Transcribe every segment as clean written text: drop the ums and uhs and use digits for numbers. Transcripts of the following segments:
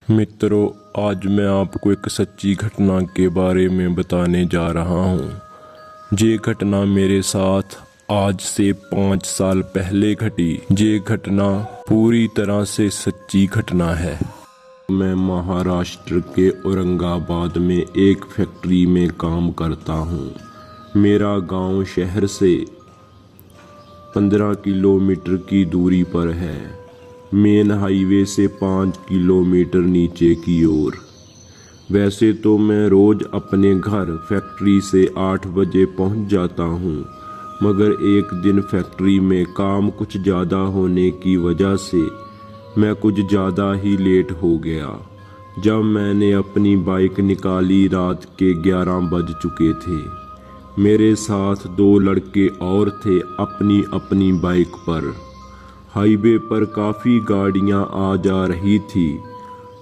मित्रों, आज मैं आपको एक सच्ची घटना के बारे में बताने जा रहा हूँ। ये घटना मेरे साथ आज से 5 साल पहले घटी। ये घटना पूरी तरह से सच्ची घटना है। मैं महाराष्ट्र के औरंगाबाद में एक फैक्ट्री में काम करता हूँ। मेरा गांव शहर से 15 किलोमीटर की दूरी पर है, मेन हाईवे से 5 किलोमीटर नीचे की ओर। वैसे तो मैं रोज अपने घर फैक्ट्री से 8 बजे पहुंच जाता हूं, मगर एक दिन फैक्ट्री में काम कुछ ज़्यादा होने की वजह से मैं कुछ ज़्यादा ही लेट हो गया। जब मैंने अपनी बाइक निकाली, रात के 11 बज चुके थे। मेरे साथ 2 लड़के और थे अपनी अपनी बाइक पर। हाईवे पर काफ़ी गाड़ियां आ जा रही थी।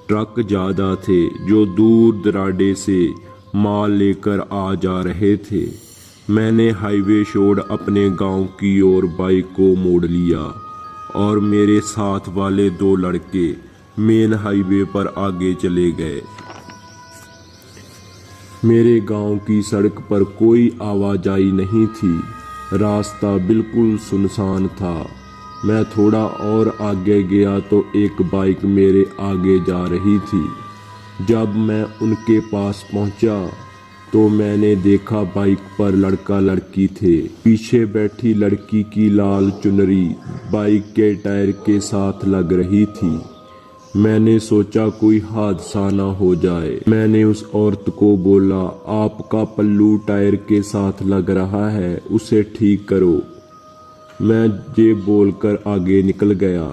ट्रक ज़्यादा थे जो दूर दराडे से माल लेकर आ जा रहे थे। मैंने हाईवे छोड़ अपने गांव की ओर बाइक को मोड़ लिया और मेरे साथ वाले 2 लड़के मेन हाईवे पर आगे चले गए। मेरे गांव की सड़क पर कोई आवाजाही नहीं थी। रास्ता बिल्कुल सुनसान था। मैं थोड़ा और आगे गया तो एक बाइक मेरे आगे जा रही थी। जब मैं उनके पास पहुंचा तो मैंने देखा बाइक पर लड़का लड़की थे। पीछे बैठी लड़की की लाल चुनरी बाइक के टायर के साथ लग रही थी। मैंने सोचा कोई हादसा ना हो जाए। मैंने उस औरत को बोला, आपका पल्लू टायर के साथ लग रहा है, उसे ठीक करो। मैं ये बोलकर आगे निकल गया।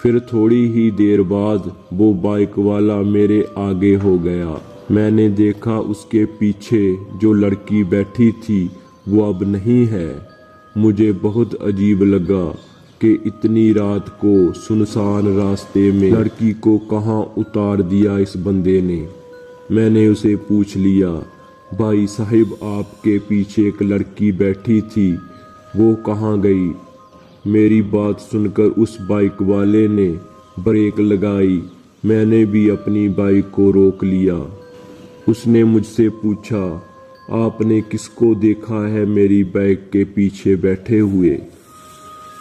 फिर थोड़ी ही देर बाद वो बाइक वाला मेरे आगे हो गया। मैंने देखा उसके पीछे जो लड़की बैठी थी वो अब नहीं है। मुझे बहुत अजीब लगा कि इतनी रात को सुनसान रास्ते में लड़की को कहाँ उतार दिया इस बंदे ने। मैंने उसे पूछ लिया, भाई साहिब, आपके पीछे एक लड़की बैठी थी, वो कहाँ गई? मेरी बात सुनकर उस बाइक वाले ने ब्रेक लगाई। मैंने भी अपनी बाइक को रोक लिया। उसने मुझसे पूछा, आपने किसको देखा है मेरी बाइक के पीछे बैठे हुए?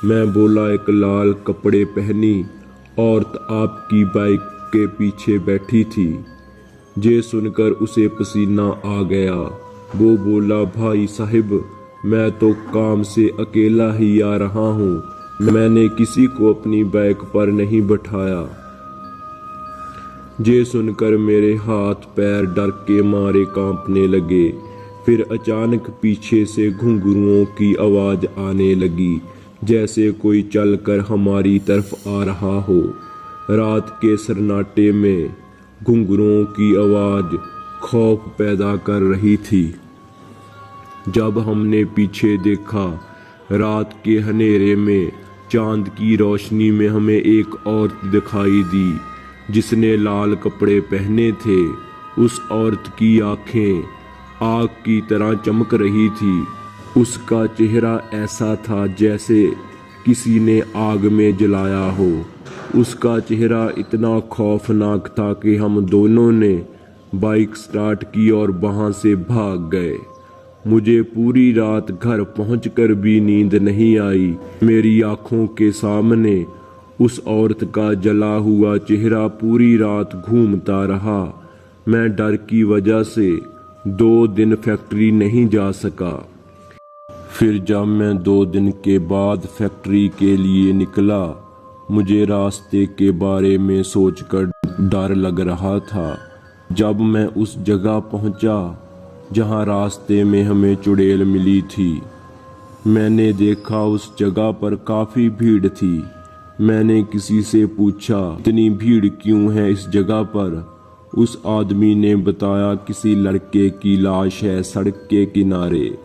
मैं बोला, एक लाल कपड़े पहनी औरत आपकी बाइक के पीछे बैठी थी। ये सुनकर उसे पसीना आ गया। वो बोला, भाई साहिब, मैं तो काम से अकेला ही आ रहा हूँ, मैंने किसी को अपनी बाइक पर नहीं बैठाया। ये सुनकर मेरे हाथ पैर डर के मारे कांपने लगे। फिर अचानक पीछे से घुंघरुओं की आवाज़ आने लगी, जैसे कोई चलकर हमारी तरफ आ रहा हो। रात के सन्नाटे में घुंघरुओं की आवाज़ खौफ पैदा कर रही थी। जब हमने पीछे देखा, रात के अंधेरे में चांद की रोशनी में हमें एक औरत दिखाई दी जिसने लाल कपड़े पहने थे। उस औरत की आंखें आग की तरह चमक रही थी। उसका चेहरा ऐसा था जैसे किसी ने आग में जलाया हो। उसका चेहरा इतना खौफनाक था कि हम दोनों ने बाइक स्टार्ट की और वहां से भाग गए। मुझे पूरी रात घर पहुंचकर भी नींद नहीं आई। मेरी आंखों के सामने उस औरत का जला हुआ चेहरा पूरी रात घूमता रहा। मैं डर की वजह से 2 दिन फैक्ट्री नहीं जा सका। फिर जब मैं 2 दिन के बाद फैक्ट्री के लिए निकला, मुझे रास्ते के बारे में सोचकर डर लग रहा था। जब मैं उस जगह पहुंचा जहां रास्ते में हमें चुड़ैल मिली थी, मैंने देखा उस जगह पर काफ़ी भीड़ थी। मैंने किसी से पूछा, इतनी भीड़ क्यों है इस जगह पर? उस आदमी ने बताया, किसी लड़के की लाश है सड़क के किनारे।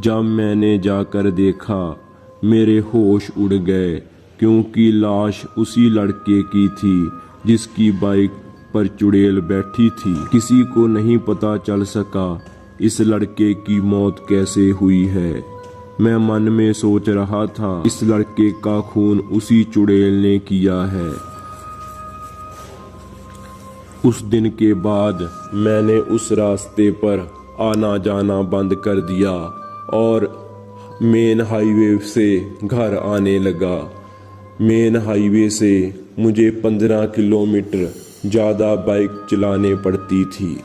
जब मैंने जाकर देखा, मेरे होश उड़ गए, क्योंकि लाश उसी लड़के की थी जिसकी बाइक पर चुड़ैल बैठी थी। किसी को नहीं पता चल सका इस लड़के की मौत कैसे हुई है। मैं मन में सोच रहा था, इस लड़के का खून उसी चुड़ैल ने किया है। उस दिन के बाद मैंने उस रास्ते पर आना जाना बंद कर दिया और मेन हाईवे से घर आने लगा। मेन हाईवे से मुझे 15 किलोमीटर ज़्यादा बाइक चलाने पड़ती थी।